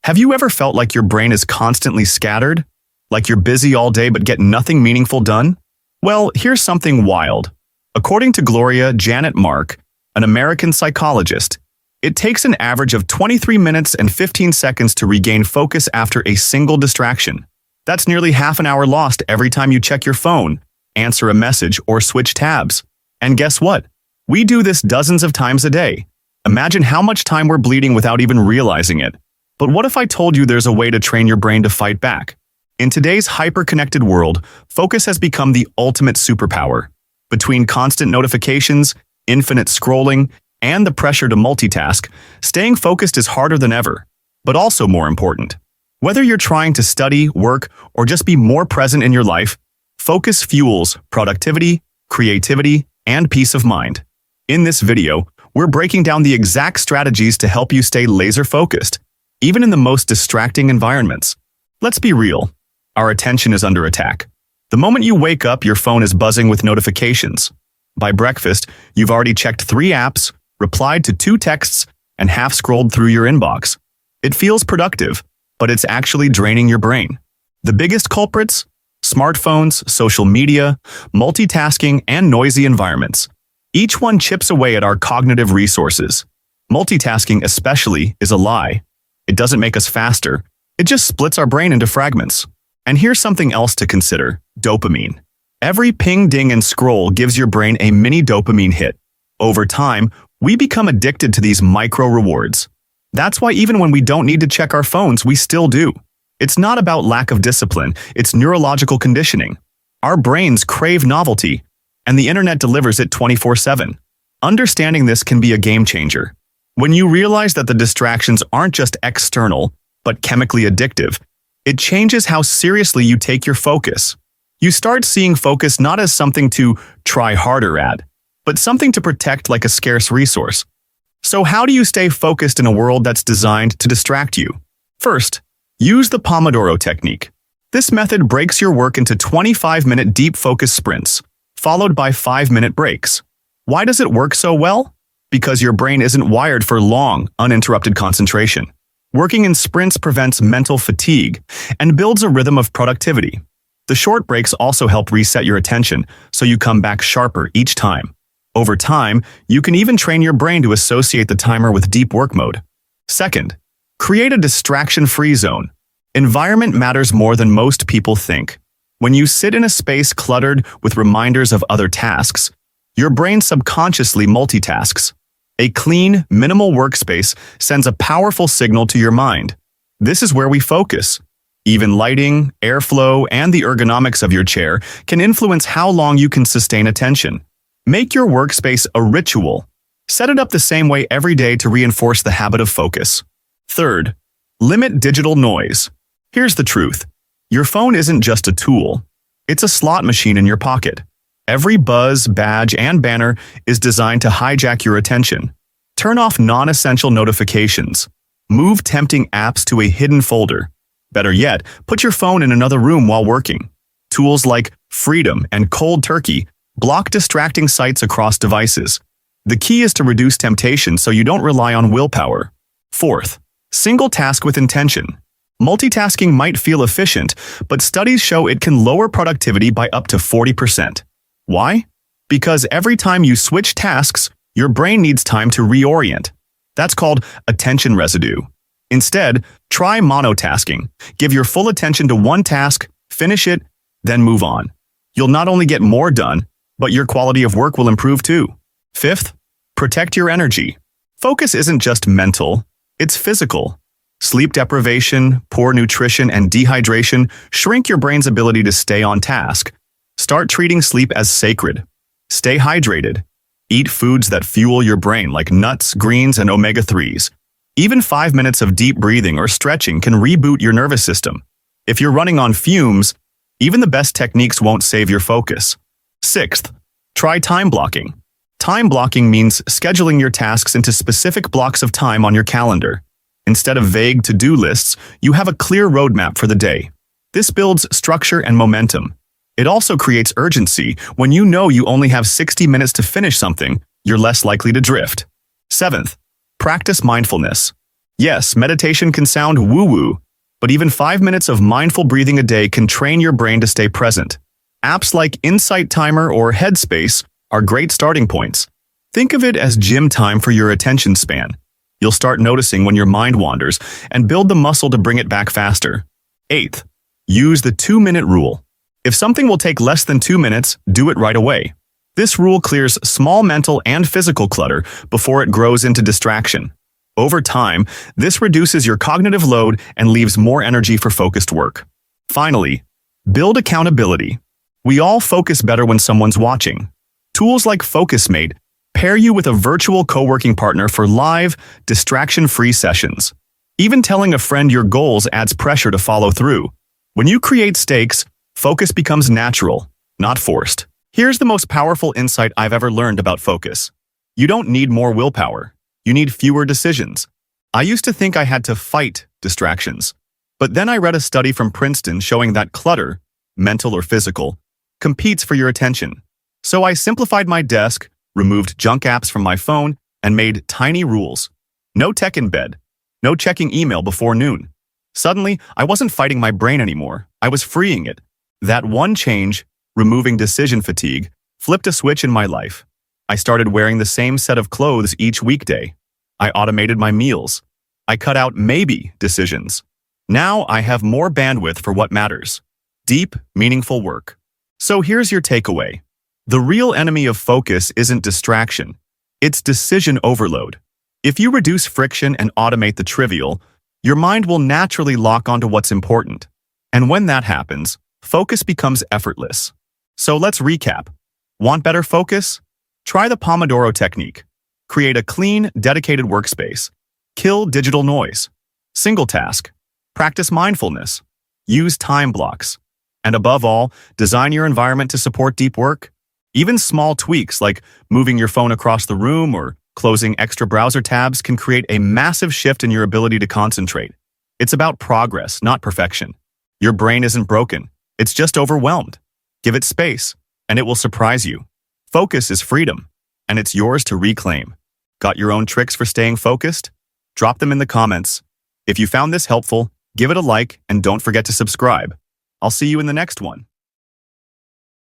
Have you ever felt like your brain is constantly scattered? Like you're busy all day but get nothing meaningful done? Well, here's something wild. According to Gloria Janet Mark, an American psychologist, it takes an average of 23 minutes and 15 seconds to regain focus after a single distraction. That's nearly half an hour lost every time you check your phone, answer a message, or switch tabs. And guess what? We do this dozens of times a day. Imagine how much time we're bleeding without even realizing it. But what if I told you there's a way to train your brain to fight back? In today's hyper-connected world, focus has become the ultimate superpower. Between constant notifications, infinite scrolling, and the pressure to multitask, staying focused is harder than ever, but also more important. Whether you're trying to study, work, or just be more present in your life, focus fuels productivity, creativity, and peace of mind. In this video, we're breaking down the exact strategies to help you stay laser-focused, even in the most distracting environments. Let's be real. Our attention is under attack. The moment you wake up, your phone is buzzing with notifications. By breakfast, you've already checked 3 apps, replied to 2 texts, and half-scrolled through your inbox. It feels productive, but it's actually draining your brain. The biggest culprits? Smartphones, social media, multitasking, and noisy environments. Each one chips away at our cognitive resources. Multitasking especially is a lie. It doesn't make us faster. It just splits our brain into fragments. And here's something else to consider: dopamine. Every ping, ding, and scroll gives your brain a mini dopamine hit. Over time, we become addicted to these micro rewards. That's why even when we don't need to check our phones, we still do. It's not about lack of discipline, it's neurological conditioning. Our brains crave novelty, and the internet delivers it 24/7. Understanding this can be a game changer. When you realize that the distractions aren't just external, but chemically addictive, it changes how seriously you take your focus. You start seeing focus not as something to try harder at, but something to protect like a scarce resource. So how do you stay focused in a world that's designed to distract you? First, use the Pomodoro Technique. This method breaks your work into 25-minute deep focus sprints, followed by 5-minute breaks. Why does it work so well? Because your brain isn't wired for long, uninterrupted concentration. Working in sprints prevents mental fatigue and builds a rhythm of productivity. The short breaks also help reset your attention, so you come back sharper each time. Over time, you can even train your brain to associate the timer with deep work mode. Second, create a distraction-free zone. Environment matters more than most people think. When you sit in a space cluttered with reminders of other tasks, your brain subconsciously multitasks. A clean, minimal workspace sends a powerful signal to your mind. This is where we focus. Even lighting, airflow, and the ergonomics of your chair can influence how long you can sustain attention. Make your workspace a ritual. Set it up the same way every day to reinforce the habit of focus. Third, limit digital noise. Here's the truth. Your phone isn't just a tool. It's a slot machine in your pocket. Every buzz, badge, and banner is designed to hijack your attention. Turn off non-essential notifications. Move tempting apps to a hidden folder. Better yet, put your phone in another room while working. Tools like Freedom and Cold Turkey block distracting sites across devices. The key is to reduce temptation so you don't rely on willpower. Fourth, single task with intention. Multitasking might feel efficient, but studies show it can lower productivity by up to 40%. Why? Because every time you switch tasks, your brain needs time to reorient. That's called attention residue. Instead, try monotasking. Give your full attention to one task, finish it, then move on. You'll not only get more done, but your quality of work will improve too. Fifth, protect your energy. Focus isn't just mental, it's physical. Sleep deprivation, poor nutrition, and dehydration shrink your brain's ability to stay on task. Start treating sleep as sacred. Stay hydrated. Eat foods that fuel your brain like nuts, greens, and omega-3s. Even 5 minutes of deep breathing or stretching can reboot your nervous system. If you're running on fumes, even the best techniques won't save your focus. Sixth, try time blocking. Time blocking means scheduling your tasks into specific blocks of time on your calendar. Instead of vague to-do lists, you have a clear roadmap for the day. This builds structure and momentum. It also creates urgency. When you know you only have 60 minutes to finish something, you're less likely to drift. Seventh, practice mindfulness. Yes, meditation can sound woo-woo, but even 5 minutes of mindful breathing a day can train your brain to stay present. Apps like Insight Timer or Headspace are great starting points. Think of it as gym time for your attention span. You'll start noticing when your mind wanders and build the muscle to bring it back faster. 8th, use the 2-minute rule. If something will take less than 2 minutes, do it right away. This rule clears small mental and physical clutter before it grows into distraction. Over time, this reduces your cognitive load and leaves more energy for focused work. Finally, build accountability. We all focus better when someone's watching. Tools like FocusMate pair you with a virtual co-working partner for live, distraction-free sessions. Even telling a friend your goals adds pressure to follow through. When you create stakes, focus becomes natural, not forced. Here's the most powerful insight I've ever learned about focus. You don't need more willpower. You need fewer decisions. I used to think I had to fight distractions. But then I read a study from Princeton showing that clutter, mental or physical, competes for your attention. So I simplified my desk, removed junk apps from my phone, and made tiny rules. No tech in bed. No checking email before noon. Suddenly, I wasn't fighting my brain anymore. I was freeing it. That one change, removing decision fatigue, flipped a switch in my life. I started wearing the same set of clothes each weekday. I automated my meals. I cut out maybe decisions. Now I have more bandwidth for what matters. Deep, meaningful work. So here's your takeaway. The real enemy of focus isn't distraction. It's decision overload. If you reduce friction and automate the trivial, your mind will naturally lock onto what's important. And when that happens, focus becomes effortless. So let's recap. Want better focus? Try the Pomodoro Technique. Create a clean, dedicated workspace. Kill digital noise. Single task. Practice mindfulness. Use time blocks. And above all, design your environment to support deep work. Even small tweaks like moving your phone across the room or closing extra browser tabs can create a massive shift in your ability to concentrate. It's about progress, not perfection. Your brain isn't broken. It's just overwhelmed. Give it space, and it will surprise you. Focus is freedom, and it's yours to reclaim. Got your own tricks for staying focused? Drop them in the comments. If you found this helpful, give it a like and don't forget to subscribe. I'll see you in the next one.